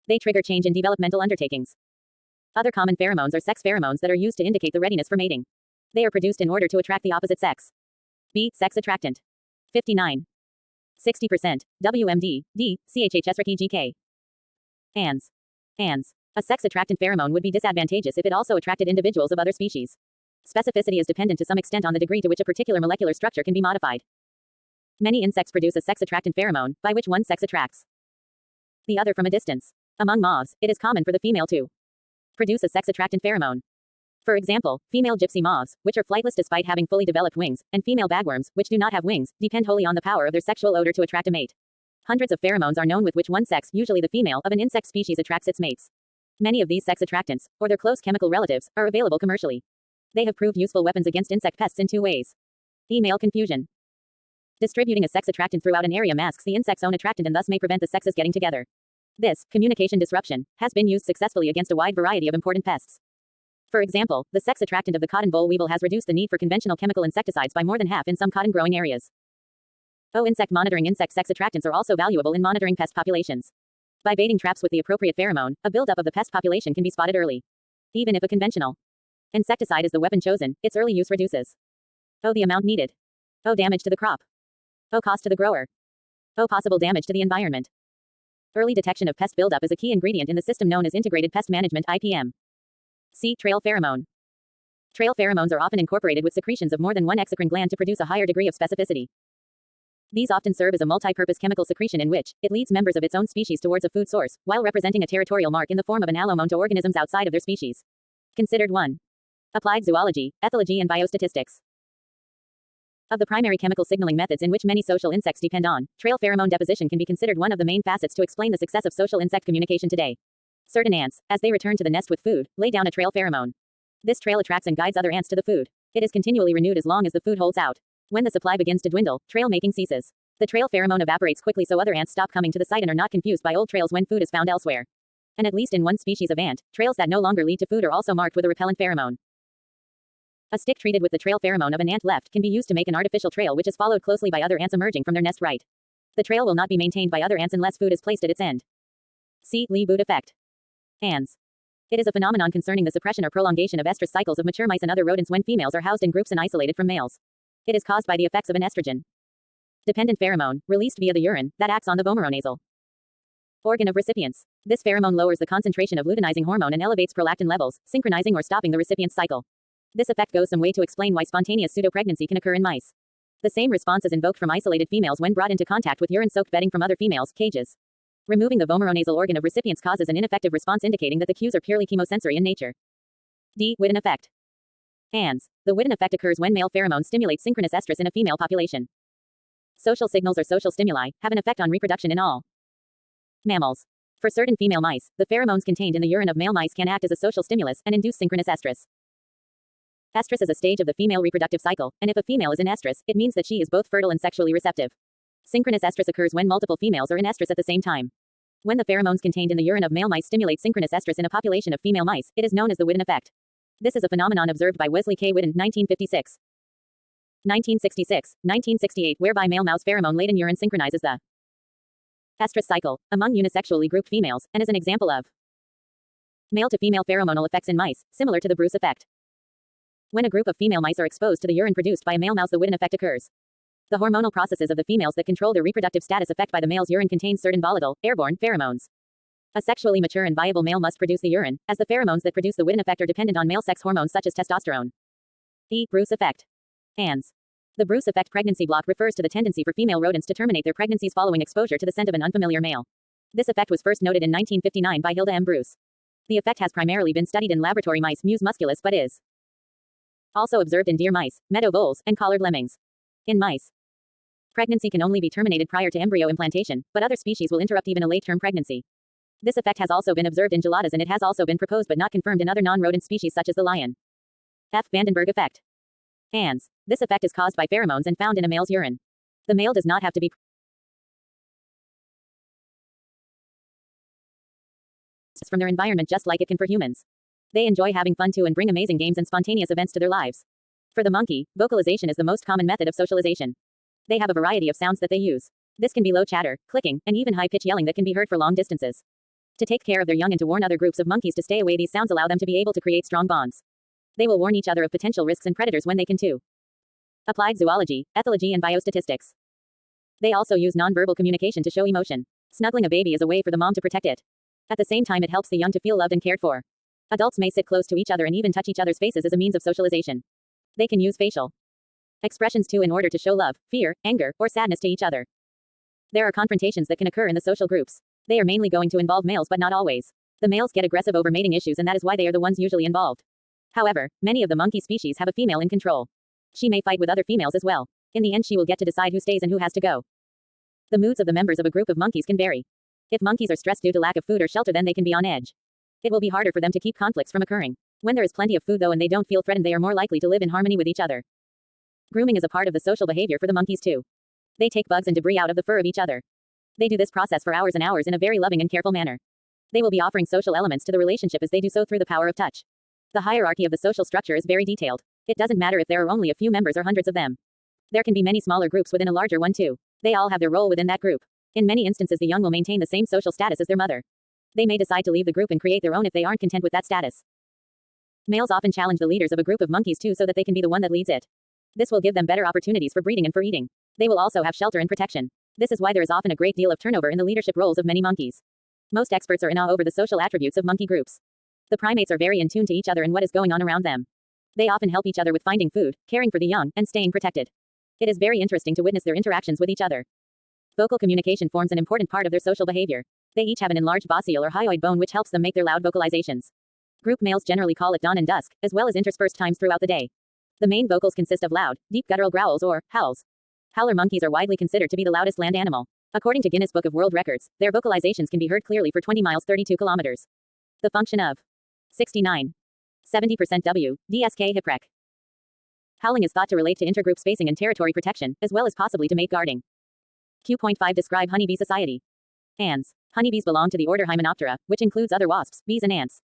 A: They trigger change in developmental undertakings. Other common pheromones are sex pheromones that are used to indicate the readiness for mating. They are produced in order to attract the opposite sex. B. Sex attractant. 59. 60%. WMD. D. CHHS/EGK. ANS. ANS. A sex attractant pheromone would be disadvantageous if it also attracted individuals of other species. Specificity is dependent to some extent on the degree to which a particular molecular structure can be modified. Many insects produce a sex attractant pheromone, by which one sex attracts the other from a distance. Among moths, it is common for the female to produce a sex attractant pheromone. For example, female gypsy moths, which are flightless despite having fully developed wings, and female bagworms, which do not have wings, depend wholly on the power of their sexual odor to attract a mate. Hundreds of pheromones are known with which one sex, usually the female, of an insect species attracts its mates. Many of these sex attractants, or their close chemical relatives, are available commercially. They have proved useful weapons against insect pests in 2 ways. Male confusion. Distributing a sex attractant throughout an area masks the insect's own attractant and thus may prevent the sexes getting together. This communication disruption has been used successfully against a wide variety of important pests. For example, the sex attractant of the cotton boll weevil has reduced the need for conventional chemical insecticides by more than half in some cotton growing areas. Insect monitoring. Insect sex attractants are also valuable in monitoring pest populations. By baiting traps with the appropriate pheromone, a buildup of the pest population can be spotted early. Even if a conventional insecticide is the weapon chosen, its early use reduces the amount needed. Damage to the crop. Cost to the grower. Possible damage to the environment. Early detection of pest buildup is a key ingredient in the system known as Integrated Pest Management (IPM). C. Trail pheromone. Trail pheromones are often incorporated with secretions of more than one exocrine gland to produce a higher degree of specificity. These often serve as a multi-purpose chemical secretion in which it leads members of its own species towards a food source, while representing a territorial mark in the form of an allomone to organisms outside of their species. Considered 1. Applied zoology, ethology and biostatistics. Of the primary chemical signaling methods in which many social insects depend on, trail pheromone deposition can be considered one of the main facets to explain the success of social insect communication today. Certain ants, as they return to the nest with food, lay down a trail pheromone. This trail attracts and guides other ants to the food. It is continually renewed as long as the food holds out. When the supply begins to dwindle, trail making ceases. The trail pheromone evaporates quickly so other ants stop coming to the site and are not confused by old trails when food is found elsewhere. And at least in one species of ant, trails that no longer lead to food are also marked with a repellent pheromone. A stick treated with the trail pheromone of an ant left can be used to make an artificial trail which is followed closely by other ants emerging from their nest right. The trail will not be maintained by other ants unless food is placed at its end. C. Lee-Boot effect. Ants. It is a phenomenon concerning the suppression or prolongation of estrus cycles of mature mice and other rodents when females are housed in groups and isolated from males. It is caused by the effects of an estrogen dependent pheromone, released via the urine, that acts on the vomeronasal organ of recipients. This pheromone lowers the concentration of luteinizing hormone and elevates prolactin levels, synchronizing or stopping the recipient's cycle. This effect goes some way to explain why spontaneous pseudopregnancy can occur in mice. The same response is invoked from isolated females when brought into contact with urine-soaked bedding from other females' cages. Removing the vomeronasal organ of recipients causes an ineffective response indicating that the cues are purely chemosensory in nature. D. Whitten effect. ANS. The Whitten effect occurs when male pheromones stimulate synchronous estrus in a female population. Social signals or social stimuli have an effect on reproduction in all mammals. For certain female mice, the pheromones contained in the urine of male mice can act as a social stimulus and induce synchronous estrus. Estrus is a stage of the female reproductive cycle, and if a female is in estrus, it means that she is both fertile and sexually receptive. Synchronous estrus occurs when multiple females are in estrus at the same time. When the pheromones contained in the urine of male mice stimulate synchronous estrus in a population of female mice, it is known as the Whitten effect. This is a phenomenon observed by Wesley K. Whitten, 1956. 1966, 1968, whereby male mouse pheromone-laden urine synchronizes the estrus cycle among unisexually grouped females, and is an example of male-to-female pheromonal effects in mice, similar to the Bruce effect. When a group of female mice are exposed to the urine produced by a male mouse, the Whitten effect occurs. The hormonal processes of the females that control their reproductive status affect by the male's urine contains certain volatile, airborne pheromones. A sexually mature and viable male must produce the urine, as the pheromones that produce the Whitten effect are dependent on male sex hormones such as testosterone. E. Bruce effect. ANS. The Bruce effect pregnancy block refers to the tendency for female rodents to terminate their pregnancies following exposure to the scent of an unfamiliar male. This effect was first noted in 1959 by Hilda M. Bruce. The effect has primarily been studied in laboratory mice, Mus musculus, but is also observed in deer mice, meadow voles, and collared lemmings. In mice, pregnancy can only be terminated prior to embryo implantation, but other species will interrupt even a late-term pregnancy. This effect has also been observed in geladas, and it has also been proposed but not confirmed in other non-rodent species such as the lion. F. Vandenberg effect. ANS. This effect is caused by pheromones and found in a male's urine. The male does not have to be from their environment just like it can for humans. They enjoy having fun too and bring amazing games and spontaneous events to their lives. For the monkey, vocalization is the most common method of socialization. They have a variety of sounds that they use. This can be low chatter, clicking, and even high-pitched yelling that can be heard for long distances. To take care of their young and to warn other groups of monkeys to stay away, these sounds allow them to be able to create strong bonds. They will warn each other of potential risks and predators when they can too. Applied zoology, ethology and biostatistics. They also use nonverbal communication to show emotion. Snuggling a baby is a way for the mom to protect it. At the same time, it helps the young to feel loved and cared for. Adults may sit close to each other and even touch each other's faces as a means of socialization. They can use facial expressions too in order to show love, fear, anger, or sadness to each other. There are confrontations that can occur in the social groups. They are mainly going to involve males but not always. The males get aggressive over mating issues and that is why they are the ones usually involved. However, many of the monkey species have a female in control. She may fight with other females as well. In the end, she will get to decide who stays and who has to go. The moods of the members of a group of monkeys can vary. If monkeys are stressed due to lack of food or shelter, then they can be on edge. It will be harder for them to keep conflicts from occurring. When there is plenty of food though and they don't feel threatened, they are more likely to live in harmony with each other. Grooming is a part of the social behavior for the monkeys too. They take bugs and debris out of the fur of each other. They do this process for hours and hours in a very loving and careful manner. They will be offering social elements to the relationship as they do so through the power of touch. The hierarchy of the social structure is very detailed. It doesn't matter if there are only a few members or hundreds of them. There can be many smaller groups within a larger one too. They all have their role within that group. In many instances, the young will maintain the same social status as their mother. They may decide to leave the group and create their own if they aren't content with that status. Males often challenge the leaders of a group of monkeys too so that they can be the one that leads it. This will give them better opportunities for breeding and for eating. They will also have shelter and protection. This is why there is often a great deal of turnover in the leadership roles of many monkeys. Most experts are in awe over the social attributes of monkey groups. The primates are very in tune to each other and what is going on around them. They often help each other with finding food, caring for the young, and staying protected. It is very interesting to witness their interactions with each other. Vocal communication forms an important part of their social behavior. They each have an enlarged basial or hyoid bone which helps them make their loud vocalizations. Group males generally call it dawn and dusk, as well as interspersed times throughout the day. The main vocals consist of loud, deep guttural growls or howls. Howler monkeys are widely considered to be the loudest land animal. According to Guinness Book of World Records, their vocalizations can be heard clearly for 20 miles 32 kilometers. The function of 69. 70% W, DSK Hiprec. Howling is thought to relate to intergroup spacing and territory protection, as well as possibly to mate guarding. Q.5 Describe honeybee society. Ants. Honeybees belong to the order Hymenoptera, which includes other wasps, bees and ants.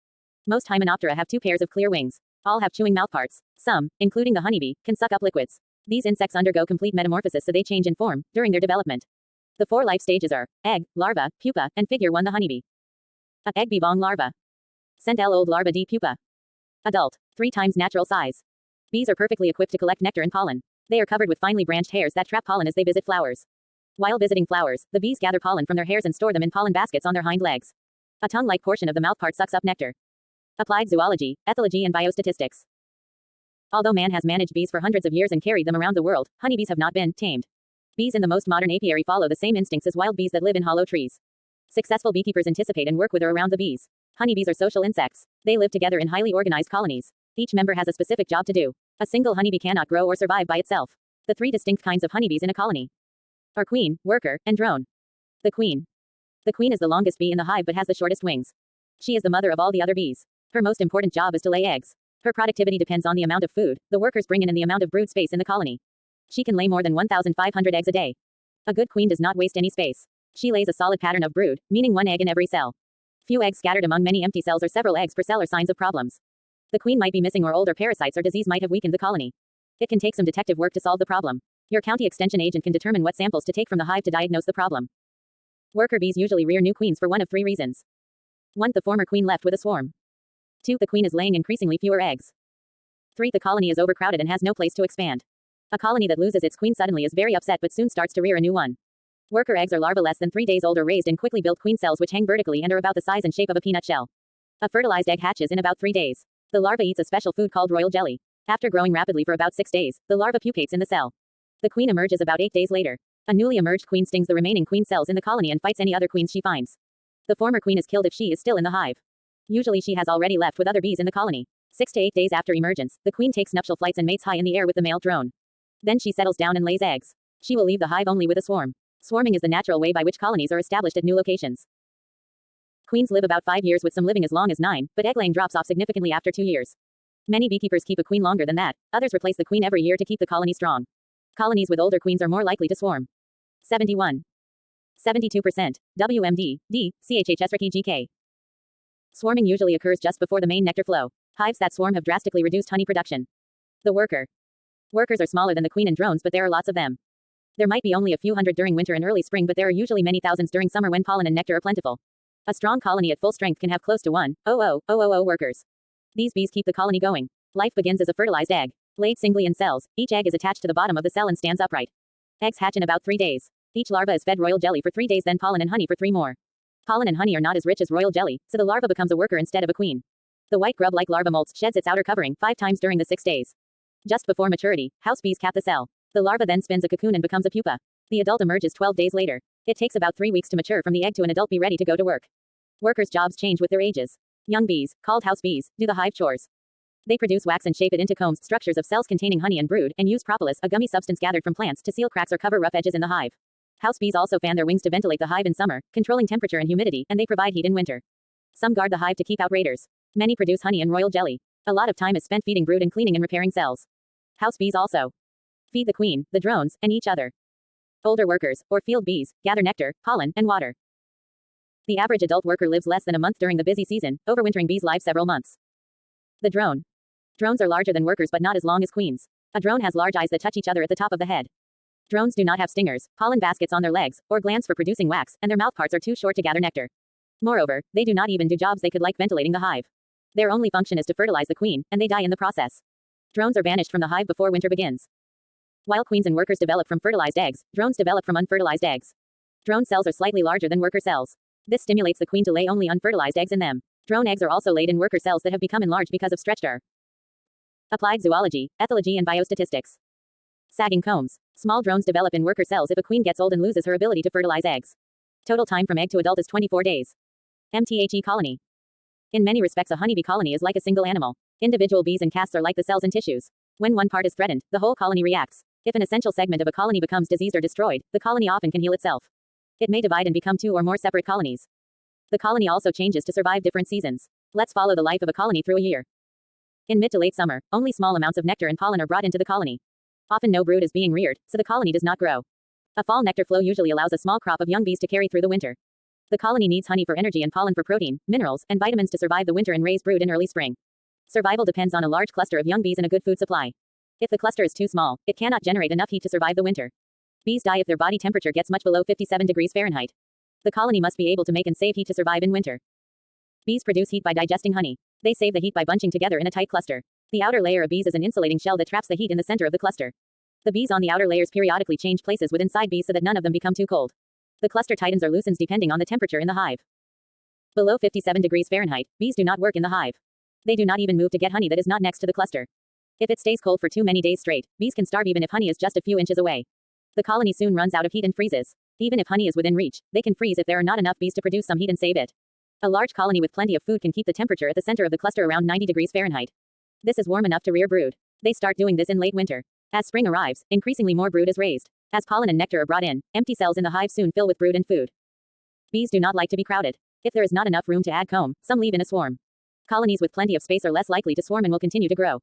A: Most Hymenoptera have two pairs of clear wings. All have chewing mouthparts. Some, including the honeybee, can suck up liquids. These insects undergo complete metamorphosis so they change in form during their development. The 4 life stages are egg, larva, pupa, and figure 1 the honeybee. A egg bee bong larva. Cent-L old larva D pupa. Adult, 3 times natural size. Bees are perfectly equipped to collect nectar and pollen. They are covered with finely branched hairs that trap pollen as they visit flowers. While visiting flowers, the bees gather pollen from their hairs and store them in pollen baskets on their hind legs. A tongue-like portion of the mouthpart sucks up nectar. Applied zoology, ethology and biostatistics. Although man has managed bees for hundreds of years and carried them around the world, honeybees have not been tamed. Bees in the most modern apiary follow the same instincts as wild bees that live in hollow trees. Successful beekeepers anticipate and work with or around the bees. Honeybees are social insects. They live together in highly organized colonies. Each member has a specific job to do. A single honeybee cannot grow or survive by itself. The 3 distinct kinds of honeybees in a colony are queen, worker, and drone. The queen. The queen is the longest bee in the hive but has the shortest wings. She is the mother of all the other bees. Her most important job is to lay eggs. Her productivity depends on the amount of food the workers bring in and the amount of brood space in the colony. She can lay more than 1,500 eggs a day. A good queen does not waste any space. She lays a solid pattern of brood, meaning 1 egg in every cell. Few eggs scattered among many empty cells or several eggs per cell are signs of problems. The queen might be missing or old or parasites or disease might have weakened the colony. It can take some detective work to solve the problem. Your county extension agent can determine what samples to take from the hive to diagnose the problem. Worker bees usually rear new queens for one of 3 reasons. 1. The former queen left with a swarm. 2. The queen is laying increasingly fewer eggs. 3. The colony is overcrowded and has no place to expand. A colony that loses its queen suddenly is very upset but soon starts to rear a new one. Worker eggs are larvae less than 3 days old are raised in quickly built queen cells which hang vertically and are about the size and shape of a peanut shell. A fertilized egg hatches in about 3 days. The larva eats a special food called royal jelly. After growing rapidly for about 6 days, the larva pupates in the cell. The queen emerges about 8 days later. A newly emerged queen stings the remaining queen cells in the colony and fights any other queens she finds. The former queen is killed if she is still in the hive. Usually she has already left with other bees in the colony. 6 to 8 days after emergence, the queen takes nuptial flights and mates high in the air with the male drone. Then she settles down and lays eggs. She will leave the hive only with a swarm. Swarming is the natural way by which colonies are established at new locations. Queens live about 5 years with some living as long as 9, but egg-laying drops off significantly after 2 years. Many beekeepers keep a queen longer than that. Others replace the queen every year to keep the colony strong. Colonies with older queens are more likely to swarm. 71. 72%. WMD, D, CHHS GK. Swarming usually occurs just before the main nectar flow. Hives that swarm have drastically reduced honey production. The worker. Workers are smaller than the queen and drones, but there are lots of them. There might be only a few hundred during winter and early spring, but there are usually many thousands during summer when pollen and nectar are plentiful. A strong colony at full strength can have close to 1,000 workers. These bees keep the colony going. Life begins as a fertilized egg. Laid singly in cells, each egg is attached to the bottom of the cell and stands upright. Eggs hatch in about 3 days. Each larva is fed royal jelly for 3 days, then pollen and honey for 3 more. Pollen and honey are not as rich as royal jelly, so the larva becomes a worker instead of a queen. The white grub-like larva molts sheds its outer covering 5 times during the 6 days. Just before maturity, house bees cap the cell. The larva then spins a cocoon and becomes a pupa. The adult emerges 12 days later. It takes about 3 weeks to mature from the egg to an adult bee ready to go to work. Workers' jobs change with their ages. Young bees, called house bees, do the hive chores. They produce wax and shape it into combs, structures of cells containing honey and brood, and use propolis, a gummy substance gathered from plants, to seal cracks or cover rough edges in the hive. House bees also fan their wings to ventilate the hive in summer, controlling temperature and humidity, and they provide heat in winter. Some guard the hive to keep out raiders. Many produce honey and royal jelly. A lot of time is spent feeding brood and cleaning and repairing cells. House bees also feed the queen, the drones, and each other. Older workers, or field bees, gather nectar, pollen, and water. The average adult worker lives less than a month during the busy season. Overwintering bees live several months. The drone. Drones are larger than workers but not as long as queens. A drone has large eyes that touch each other at the top of the head. Drones do not have stingers, pollen baskets on their legs, or glands for producing wax, and their mouthparts are too short to gather nectar. Moreover, they do not even do jobs they could like ventilating the hive. Their only function is to fertilize the queen, and they die in the process. Drones are banished from the hive before winter begins. While queens and workers develop from fertilized eggs, drones develop from unfertilized eggs. Drone cells are slightly larger than worker cells. This stimulates the queen to lay only unfertilized eggs in them. Drone eggs are also laid in worker cells that have become enlarged because of stretched air. Applied zoology, ethology and biostatistics. Sagging combs. Small drones develop in worker cells if a queen gets old and loses her ability to fertilize eggs. Total time from egg to adult is 24 days. MTHE colony. In many respects, a honeybee colony is like a single animal. Individual bees and casts are like the cells and tissues. When one part is threatened, the whole colony reacts. If an essential segment of a colony becomes diseased or destroyed, the colony often can heal itself. It may divide and become 2 or more separate colonies. The colony also changes to survive different seasons. Let's follow the life of a colony through a year. In mid to late summer, only small amounts of nectar and pollen are brought into the colony. Often no brood is being reared, so the colony does not grow. A fall nectar flow usually allows a small crop of young bees to carry through the winter. The colony needs honey for energy and pollen for protein, minerals, and vitamins to survive the winter and raise brood in early spring. Survival depends on a large cluster of young bees and a good food supply. If the cluster is too small, it cannot generate enough heat to survive the winter. Bees die if their body temperature gets much below 57 degrees Fahrenheit. The colony must be able to make and save heat to survive in winter. Bees produce heat by digesting honey. They save the heat by bunching together in a tight cluster. The outer layer of bees is an insulating shell that traps the heat in the center of the cluster. The bees on the outer layers periodically change places with inside bees so that none of them become too cold. The cluster tightens or loosens depending on the temperature in the hive. Below 57 degrees Fahrenheit, bees do not work in the hive. They do not even move to get honey that is not next to the cluster. If it stays cold for too many days straight, bees can starve even if honey is just a few inches away. The colony soon runs out of heat and freezes. Even if honey is within reach, they can freeze if there are not enough bees to produce some heat and save it. A large colony with plenty of food can keep the temperature at the center of the cluster around 90 degrees Fahrenheit. This is warm enough to rear brood. They start doing this in late winter. As spring arrives, increasingly more brood is raised. As pollen and nectar are brought in, empty cells in the hive soon fill with brood and food. Bees do not like to be crowded. If there is not enough room to add comb, some leave in a swarm. Colonies with plenty of space are less likely to swarm and will continue to grow.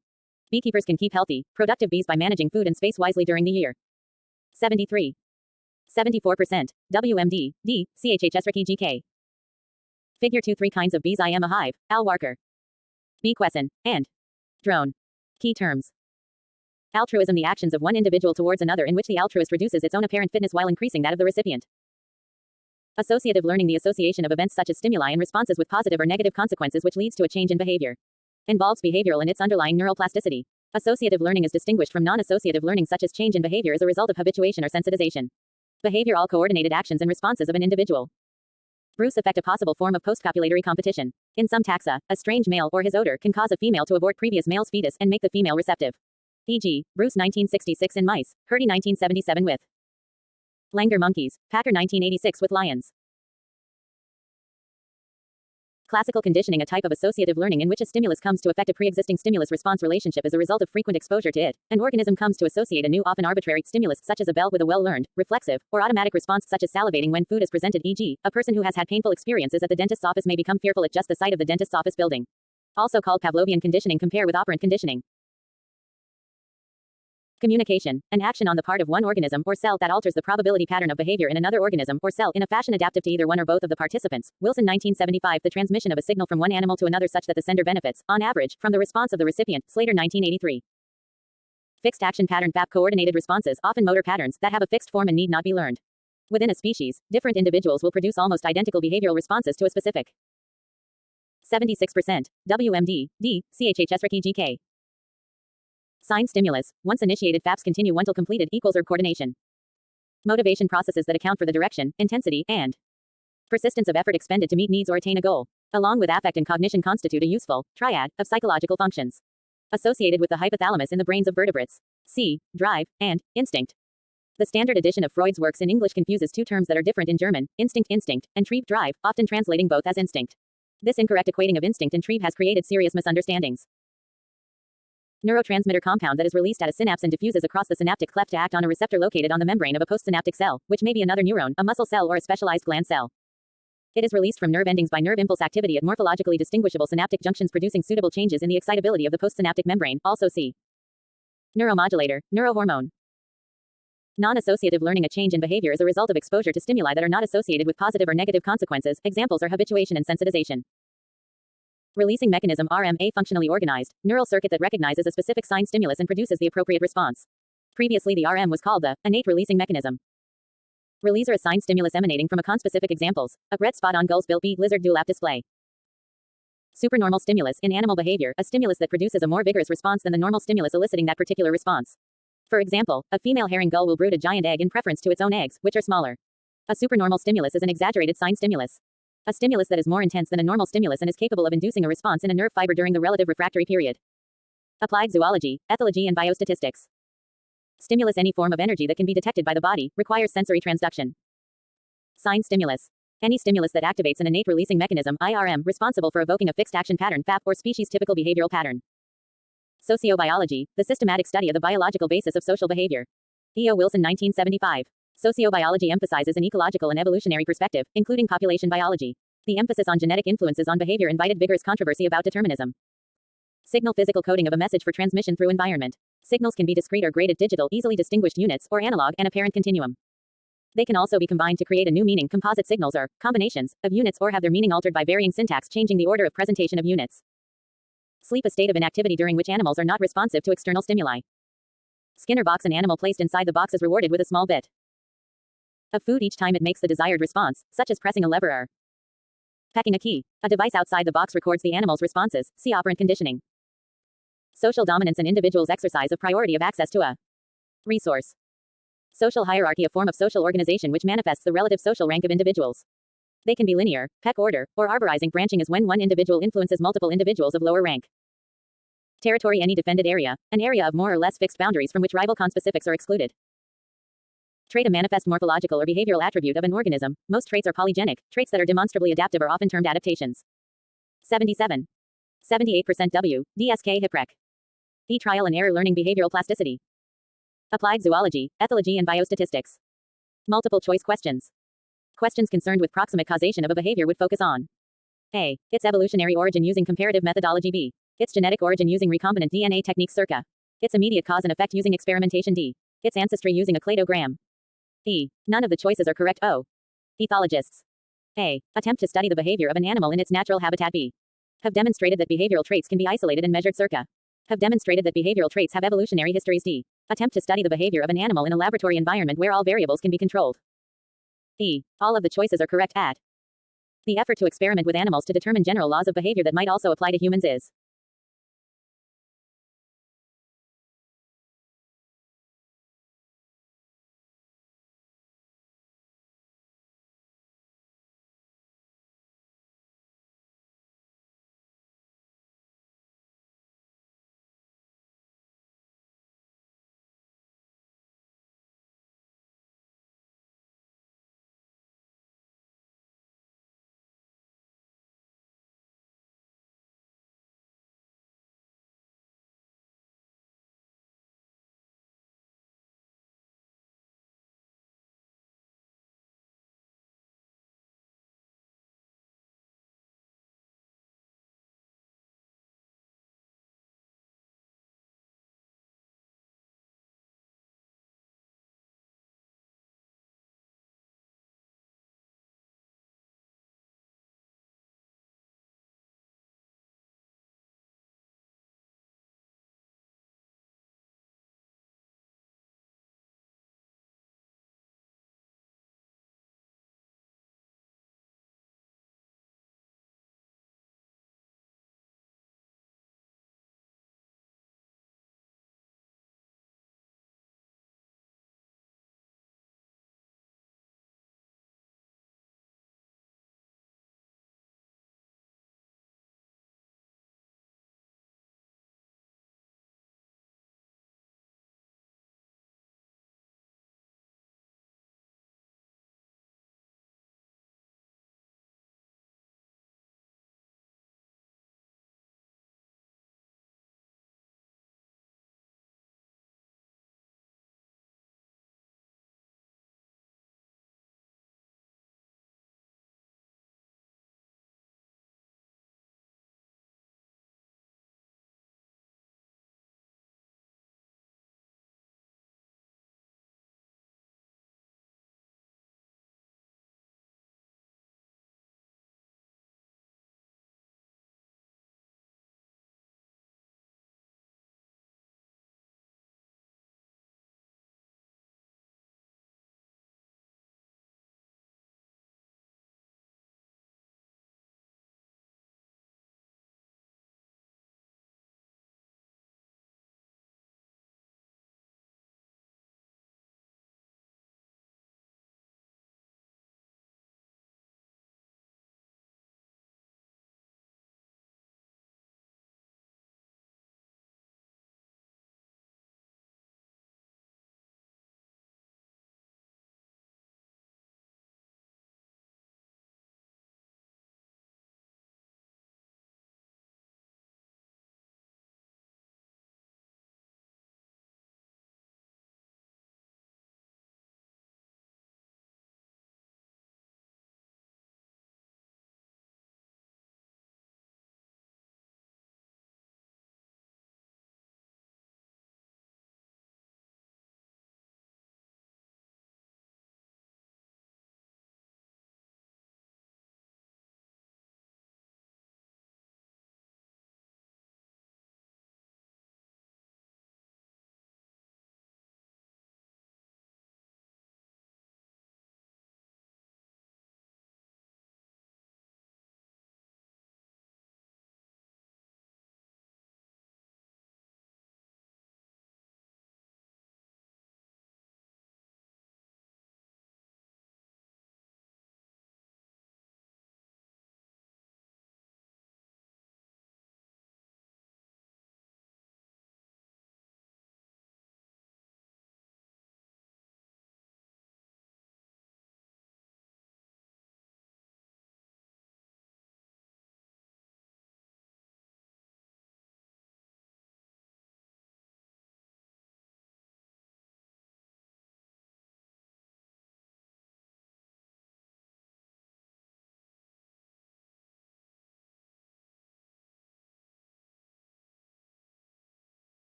A: Beekeepers can keep healthy, productive bees by managing food and space wisely during the year. 73. 74%. WMD, D, CHHS GK. Figure 2 3 kinds of bees. I am a hive, Al Walker. Bee question, and drone. Key terms. Altruism, the actions of one individual towards another in which the altruist reduces its own apparent fitness while increasing that of the recipient. Associative learning, the association of events such as stimuli and responses with positive or negative consequences which leads to a change in behavior. Involves behavioral and its underlying neural plasticity. Associative learning is distinguished from non-associative learning such as change in behavior as a result of habituation or sensitization. Behavior, all coordinated actions and responses of an individual. Bruce effect, a possible form of postcopulatory competition. In some taxa, a strange male or his odor can cause a female to abort previous male's fetus and make the female receptive. E.g., Bruce 1966 in mice, Hurdy 1977 with Langer monkeys, Packer 1986 with lions. Classical conditioning, a type of associative learning in which a stimulus comes to affect a pre-existing stimulus-response relationship as a result of frequent exposure to it. An organism comes to associate a new, often arbitrary, stimulus such as a bell with a well-learned, reflexive, or automatic response such as salivating when food is presented. E.g., a person who has had painful experiences at the dentist's office may become fearful at just the sight of the dentist's office building. Also called Pavlovian conditioning. Compare with operant conditioning. Communication, an action on the part of one organism or cell that alters the probability pattern of behavior in another organism or cell in a fashion adaptive to either one or both of the participants. Wilson 1975. The transmission of a signal from one animal to another such that the sender benefits, on average, from the response of the recipient. Slater 1983. Fixed action pattern FAP, coordinated responses, often motor patterns, that have a fixed form and need not be learned. Within a species, different individuals will produce almost identical behavioral responses to a specific 76%. WMD, D, CHHS GK. Sign stimulus. Once initiated, FAPs continue until completed equals or coordination. Motivation, processes that account for the direction, intensity, and persistence of effort expended to meet needs or attain a goal, along with affect and cognition, constitute a useful triad of psychological functions associated with the hypothalamus in the brains of vertebrates. C. Drive and instinct. The standard edition of Freud's works in English confuses two terms that are different in German, instinct, and Trieb, drive, often translating both as instinct. This incorrect equating of instinct and Trieb has created serious misunderstandings. Neurotransmitter compound that is released at a synapse and diffuses across the synaptic cleft to act on a receptor located on the membrane of a postsynaptic cell, which may be another neuron, a muscle cell, or a specialized gland cell. It is released from nerve endings by nerve impulse activity at morphologically distinguishable synaptic junctions, producing suitable changes in the excitability of the postsynaptic membrane. Also see neuromodulator, neurohormone. Non-associative learning. A change in behavior is a result of exposure to stimuli that are not associated with positive or negative consequences. Examples are habituation and sensitization. Releasing mechanism. RM. A functionally organized neural circuit that recognizes a specific sign stimulus and produces the appropriate response. Previously, the RM was called the innate releasing mechanism. Releaser. A sign stimulus emanating from a conspecific. Examples: a red spot on gull's bill. B. Lizard dewlap display. Supernormal stimulus. In animal behavior, a stimulus that produces a more vigorous response than the normal stimulus eliciting that particular response. For example, a female herring gull will brood a giant egg in preference to its own eggs, which are smaller. A supernormal stimulus is an exaggerated sign stimulus. A stimulus that is more intense than a normal stimulus and is capable of inducing a response in a nerve fiber during the relative refractory period. Applied zoology, ethology, and biostatistics. Stimulus. Any form of energy that can be detected by the body requires sensory transduction. Sign stimulus. Any stimulus that activates an innate releasing mechanism, IRM, responsible for evoking a fixed action pattern, FAP, or species-typical behavioral pattern. Sociobiology, the systematic study of the biological basis of social behavior. E. O. Wilson, 1975. Sociobiology emphasizes an ecological and evolutionary perspective, including population biology. The emphasis on genetic influences on behavior invited vigorous controversy about determinism. Signal. Physical coding of a message for transmission through environment. Signals can be discrete or graded digital, easily distinguished units, or analog and apparent continuum. They can also be combined to create a new meaning. Composite signals are combinations of units or have their meaning altered by varying syntax, changing the order of presentation of units. Sleep. A state of inactivity during which animals are not responsive to external stimuli. Skinner box. An animal placed inside the box is rewarded with a small bit of food each time it makes the desired response, such as pressing a lever or pecking a key. A device outside the box records the animal's responses. See operant conditioning. Social dominance. An individual's exercise of priority of access to a resource. Social hierarchy. A form of social organization which manifests the relative social rank of individuals. They can be linear, peck order, or arborizing. Branching is when one individual influences multiple individuals of lower rank. Territory. Any defended area, an area of more or less fixed boundaries from which rival conspecifics are excluded. Trait. A manifest morphological or behavioral attribute of an organism. Most traits are polygenic. Traits that are demonstrably adaptive are often termed adaptations. 77. 78% W. DSK Hiprec. E. Trial and error learning. Behavioral plasticity. Applied zoology, ethology, and biostatistics. Multiple choice questions. Questions concerned with proximate causation of a behavior would focus on A. Its evolutionary origin using comparative methodology. B. Its genetic origin using recombinant DNA techniques. Circa. Its immediate cause and effect using experimentation. D. Its ancestry using a cladogram. E. None of the choices are correct. O. Ethologists. A. Attempt to study the behavior of an animal in its natural habitat. B. Have demonstrated that behavioral traits can be isolated and measured. Circa. Have demonstrated that behavioral traits have evolutionary histories. D. Attempt to study the behavior of an animal in a laboratory environment where all variables can be controlled. E. All of the choices are correct. At. The effort to experiment with animals to determine general laws of behavior that might also apply to humans is